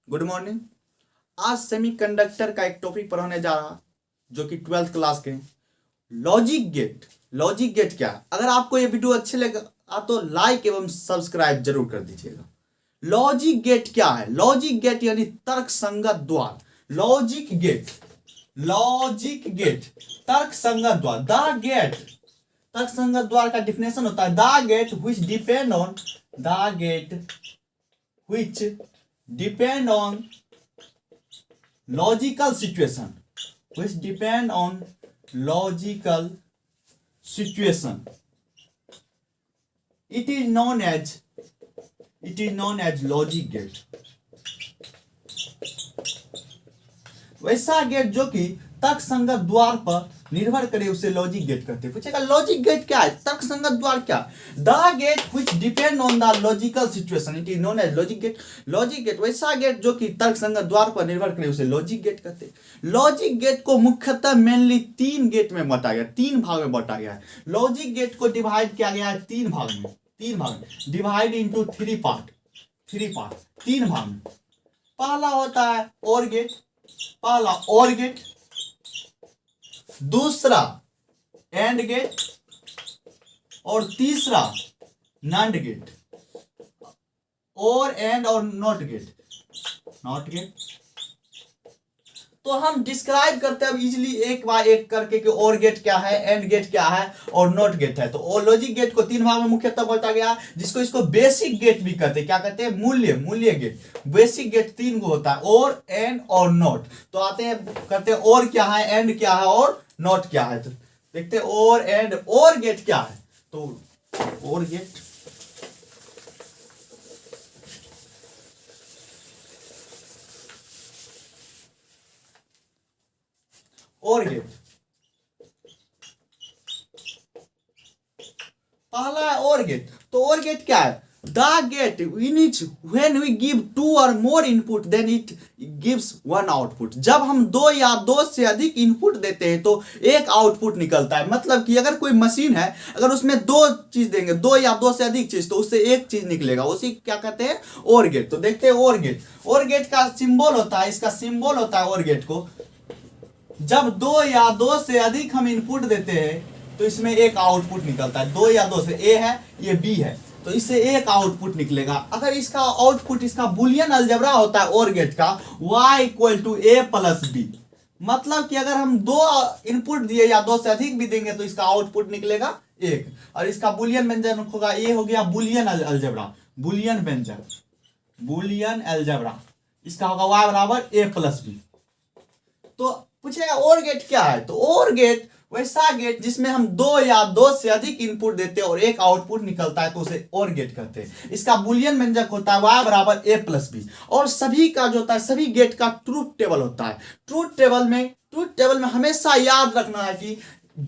Good morning. आज semiconductor का एक टॉपिक पढ़ाने जा रहा जो कि 12th क्लास के लॉजिक गेट। लॉजिक गेट क्या है? अगर आपको ये वीडियो अच्छे लगा तो लाइक एवं सब्सक्राइब जरूर कर दीजिएगा। लॉजिक गेट क्या है? लॉजिक गेट यानी तर्क संगत द्वार। लॉजिक गेट, लॉजिक गेट तर्क संगत द्वार। द गेट, तर्क संगत द्वार का डिफिनेशन होता है the gate which depend on, the gate which depend on logical situation, which depend on logical situation, it is known as logic gate। वैसा गेट जो कि तर्क संगत द्वार पर निर्भर करे उसे लॉजिक गेट कहते हैं। पूछेगा लॉजिक गेट क्या है, तर्क संगत द्वार क्या? The gate which depend on the logical situation, it is known as logic gate. Logic gate वैसा गेट जो कि तर्क संगत द्वार पर निर्भर करे उसे लॉजिक गेट कहते हैं। लॉजिक गेट को मुख्यतः मेनली 3 गेट में बांटा गया, 3 भाग में बांटा गया है। लॉजिक गेट को डिवाइड किया गया है 3 भाग में, 3 भाग में डिवाइड इनटू 3 पार्ट, 3 भाग में। पहला होता है और गेट, पहला और गेट, दूसरा एंड गेट और तीसरा नॉट गेट। और एंड और नॉट गेट, नॉट गेट। तो हम डिस्क्राइब करते हैं अब इजिली एक बार एक करके कि और गेट क्या है, एंड गेट क्या है और नॉट गेट है। तो लॉजिक गेट को 3 भाग में मुख्यतः बांटा गया, जिसको इसको बेसिक गेट भी कहते हैं। क्या कहते हैं? मूल्य गेट। बेसिक गेट 3 को होता है, और एंड और नॉट। तो आते हैं करते हैं और क्या है, एंड क्या है और नॉट क्या है। तो देखते हैं और एंड। और गेट क्या है? तो और गेट, और गेट पहला है और गेट। तो और गेट क्या है? The get in which when we give 2 or more input then it gives 1 output। जब हम 2 या 2 से अधिक इनपुट देते हैं तो एक आउटपुट निकलता है। मतलब कि अगर कोई मशीन है, अगर उसमें 2 चीज देंगे, 2 या 2 से अधिक चीज, तो उससे एक चीज निकलेगा, उसी क्या कहते हैं? और गेट। तो देखते हैं और गेट। और गेट का सिंबल होता है, इसका सिंबल होता है और गेट को, जब 2 या 2 से अधिक हम इनपुट देते हैं तो इसमें एक आउटपुट निकलता है। 2 या 2 से, ए है ये बी है, तो इससे एक आउटपुट निकलेगा। अगर इसका आउटपुट, इसका बुलियन अलजेब्रा होता है और गेट का, y equal to A plus B. मतलब कि अगर हम 2 इनपुट दिए या 2 से अधिक भी देंगे तो इसका आउटपुट निकलेगा 1। और इसका बुलियन व्यंजन होगा, ये हो गया बुलियन अलजेब्रा, बुलियन व्यंजन, बुलियन अलजेब्रा। इसका होगा y बराबर ए प्लस बी। तो पूछेगा और गेट क्या है? तो और गेट वैसा गेट जिसमें हम 2 या 2 से अधिक इनपुट देते हैं और एक आउटपुट निकलता है, तो उसे और गेट कहते हैं। इसका बुलियन व्यंजक होता है y बराबर ए प्लस बी। और सभी का जो होता है, सभी गेट का ट्रूथ टेबल होता है। ट्रूथ टेबल में हमेशा याद रखना है कि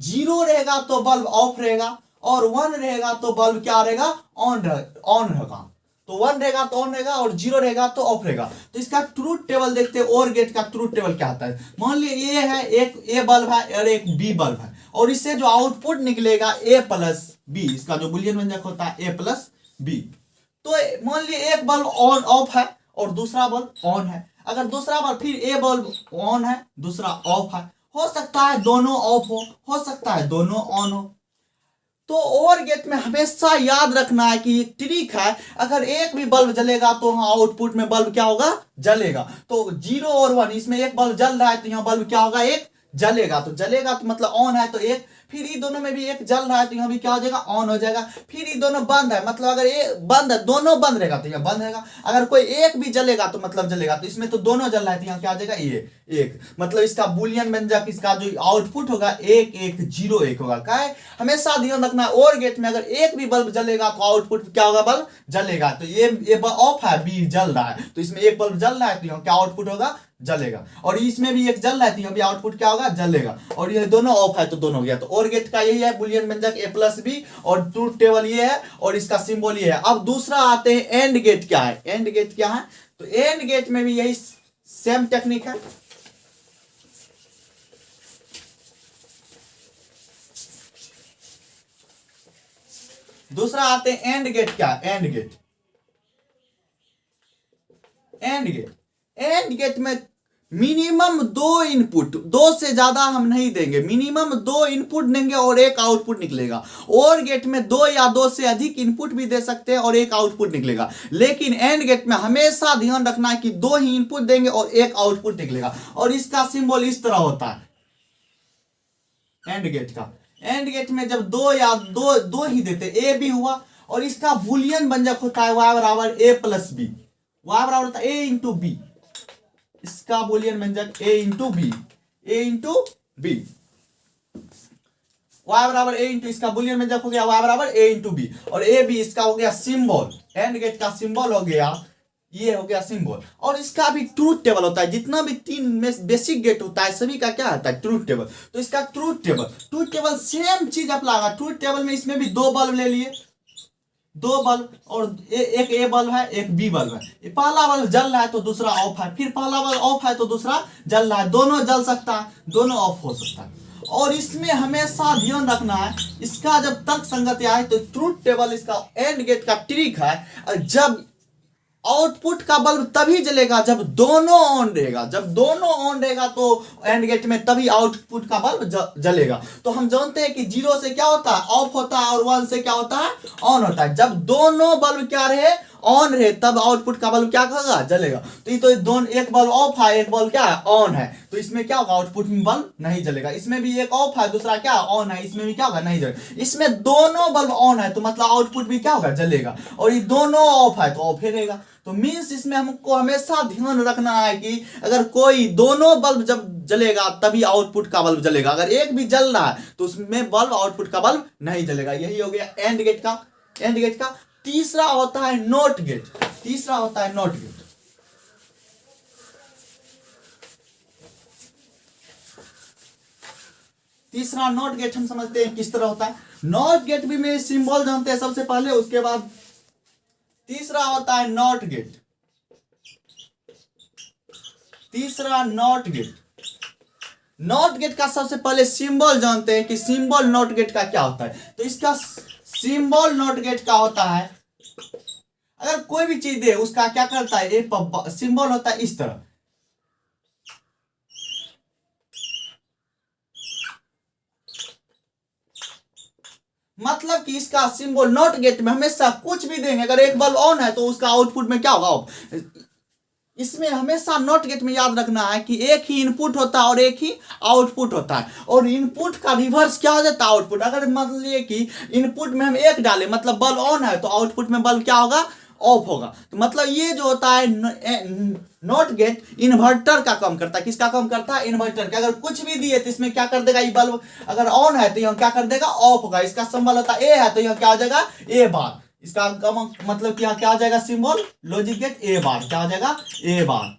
0 रहेगा तो बल्ब ऑफ रहेगा, और 1 रहेगा तो बल्ब क्या रहेगा? ऑन रहेगा। तो 1 रहेगा तो ऑन रहेगा, और 0 रहेगा तो ऑफ रहेगा। तो इसका ट्रूथ टेबल देखते हैं, और गेट का ट्रूथ टेबल क्या आता है। मान लीजिए ये है, एक ए बल्ब है और एक बी बल्ब है, और इससे जो आउटपुट निकलेगा ए प्लस बी, इसका जो बुलियन व्यंजक होता है ए प्लस बी। तो मान लीजिए एक बल्ब ऑन ऑफ है और दूसरा बल्ब ऑन है। अगर दूसरा बल्ब, फिर ए बल्ब ऑन है, दूसरा ऑफ है, हो सकता है दोनों ऑफ हो सकता है दोनों ऑन हो। तो और गेट में हमेशा याद रखना है कि एक ट्रिक है, अगर एक भी बल्ब जलेगा तो वहां आउटपुट में बल्ब क्या होगा? जलेगा। तो 0 और 1, इसमें एक बल्ब जल रहा है तो यहाँ बल्ब क्या होगा? एक जलेगा। तो जलेगा तो मतलब ऑन है तो एक, फिर ये दोनों में भी एक जल रहा है तो यहाँ भी क्या हो जाएगा? ऑन हो जाएगा। फिर ये दोनों बंद है, मतलब अगर ये बंद है, दोनों बंद रहेगा तो यहाँ बंद रहेगा। अगर कोई एक भी जलेगा तो मतलब जलेगा। तो इसमें तो दोनों जल रहा है तो यहाँ क्या आ जाएगा? ये एक। मतलब इसका बुलियन व्यंजक, इसका जो आउटपुट होगा 1 1 0 1 होगा। क्या है? हमेशा ध्यान रखना है, और गेट में अगर एक भी बल्ब जलेगा तो आउटपुट क्या होगा? बल्ब जलेगा। तो ये ऑफ है, बी जल रहा है, तो इसमें एक बल्ब जल रहा है तो यहाँ क्या आउटपुट होगा? जलेगा। और इसमें भी एक जल रहा है तो यहाँ भी आउटपुट क्या होगा? जलेगा। और ये दोनों ऑफ है तो दोनों हो गया। तो और गेट का यही है बुलियन व्यंजक ए प्लस बी, और ट्रूथ टेबल ये है, और इसका सिंबल ये है। अब दूसरा आते हैं एंड गेट क्या है। एंड गेट क्या है? तो एंड गेट में भी यही सेम टेक्निक है। दूसरा आते हैं एंड गेट क्या है? एंड गेट, एंड गेट में मिनिमम 2 इनपुट, 2 से ज्यादा हम नहीं देंगे, मिनिमम 2 इनपुट देंगे और 1 आउटपुट निकलेगा। और गेट में 2 या 2 से अधिक इनपुट भी दे सकते हैं और 1 आउटपुट निकलेगा। लेकिन एंड गेट में हमेशा ध्यान रखना है कि 2 ही इनपुट देंगे और 1 आउटपुट निकलेगा। और इसका सिंबल इस तरह होता है एंड गेट का। एंड गेट में जब 2 या 2 ही देते, ए बी हुआ, और इसका बूलियन व्यंजक होता है y बराबर a प्लस बी, y बराबर होता है a इंटू बी। इसका बूलियन व्यंजक a into B, a into B, y बराबर a इंटू, इसका बूलियन व्यंजक हो गया y बराबर a इंटू बी, और a b इसका हो गया सिंबल, एंड गेट का सिंबल हो गया, ये हो गया सिंबल। और इसका भी ट्रूथ टेबल होता है, जितना भी 3 में बेसिक गेट होता है सभी का क्या होता है, ट्रूथ टेबल। तो इसका ट्रूथ टेबल सेम चीज आप लगा। ट्रूथ टेबल में इसमें भी 2 बल्ब ले लिए, 2 बल्ब, और एक ए बल्ब है, एक बी बल्ब है। पहला बल्ब जल रहा है तो दूसरा ऑफ है, फिर पहला बल्ब ऑफ है तो दूसरा जल रहा है, दोनों जल सकता है, दोनों ऑफ हो सकता है। और इसमें हमेशा ध्यान रखना है, इसका जब तर्क संगति आए तो ट्रूथ टेबल इसका एंड गेट का ट्रिक है। जब आउटपुट का बल्ब तभी जलेगा जब दोनों ऑन रहेगा, जब दोनों ऑन रहेगा तो एंड गेट में तभी आउटपुट का बल्ब जलेगा। तो हम जानते हैं कि 0 से क्या होता है, ऑफ होता है, और 1 से क्या होता है, ऑन होता है। जब दोनों बल्ब क्या रहे, ऑन रहे, तब आउटपुट का बल्ब क्या होगा, जलेगा। तो ये तो दोनों, एक बल्ब ऑफ है, एक बल्ब क्या है, ऑन है, तो इसमें क्या होगा, आउटपुट में बल्ब नहीं जलेगा। इसमें भी एक ऑफ है, दूसरा क्या ऑन है, इसमें भी क्या होगा, नहीं जलेगा। इसमें दोनों बल्ब ऑन है तो मतलब आउटपुट भी क्या होगा, जलेगा। और ये दोनों ऑफ है तो ऑफ ही रहेगा। तो मीन्स इसमें हमको हमेशा ध्यान रखना है कि अगर कोई दोनों बल्ब जब जलेगा तभी आउटपुट का बल्ब जलेगा, अगर एक भी जल रहा है तो उसमें बल्ब, आउटपुट का बल्ब नहीं जलेगा। यही हो गया एंड गेट का। एंड गेट का तीसरा होता है नॉट गेट, तीसरा होता है नॉट गेट। तीसरा नॉट गेट हम समझते हैं किस तरह होता है। नॉट गेट भी में सिंबल जानते हैं सबसे पहले, उसके बाद तीसरा होता है नॉट गेट। तीसरा नॉट गेट। नॉट गेट का सबसे पहले सिंबल जानते हैं कि सिंबल नॉट गेट का क्या होता है। तो इसका सिंबल नॉट गेट का होता है, अगर कोई भी चीज दे उसका क्या करता है, एक सिंबल होता है इस तरह। मतलब कि इसका सिंबल नॉट गेट में हमेशा कुछ भी देंगे, अगर एक बल्ब ऑन है तो उसका आउटपुट में क्या होगा, ऑफ। इसमें हमेशा नॉट गेट में याद रखना है कि एक ही इनपुट होता है और एक ही आउटपुट होता है, और इनपुट का रिवर्स क्या हो जाता है, आउटपुट। अगर मान लीजिए कि इनपुट में हम 1 डालें, मतलब बल्ब ऑन है, तो आउटपुट में बल्ब क्या होगा, ऑफ होगा। तो मतलब ये जो होता है नॉट गेट इन्वर्टर का काम करता है। किसका काम करता है, इन्वर्टर का। अगर कुछ भी दिए तो इसमें क्या कर देगा, ये बल्ब अगर ऑन है तो यह क्या कर देगा, ऑफ होगा। इसका सिंबल होता है ए है तो यह क्या हो जाएगा, ए बार। इसका मतलब कि यहाँ क्या हो जाएगा, सिंबल लॉजिक गेट ए बार, क्या हो जाएगा, ए बार।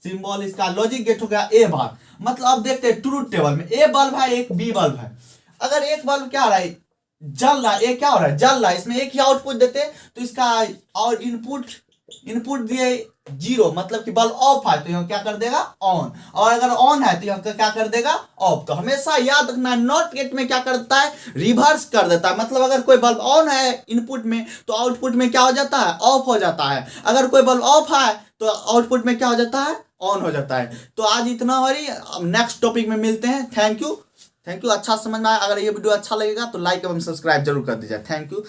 सिंबल इसका लॉजिक गेट हो गया ए बार। मतलब अब देखते हैं ट्रूथ टेबल में ए बल्ब है, एक बी बल्ब है। अगर एक बल्ब क्या हो रहा है, जल रहा है, एक क्या हो रहा है, जल रहा है, इसमें एक ही आउटपुट देते तो इसका और इनपुट दिए 0, मतलब कि बल्ब ऑफ है तो यह क्या कर देगा, ऑन। और अगर ऑन है तो यह क्या कर देगा, ऑफ। तो हमेशा याद रखना नॉट गेट में क्या करता है, रिवर्स कर देता है। मतलब अगर कोई बल्ब ऑन है इनपुट में तो आउटपुट में क्या हो जाता है, ऑफ हो जाता है। अगर कोई बल्ब ऑफ है तो आउटपुट में क्या हो जाता है, ऑन हो जाता है। तो आज इतना हमारी, नेक्स्ट टॉपिक में मिलते हैं। Thank you. अच्छा समझ में आया। अगर ये वीडियो अच्छा लगेगा तो लाइक एवं सब्सक्राइब जरूर कर दीजिए। Thank you.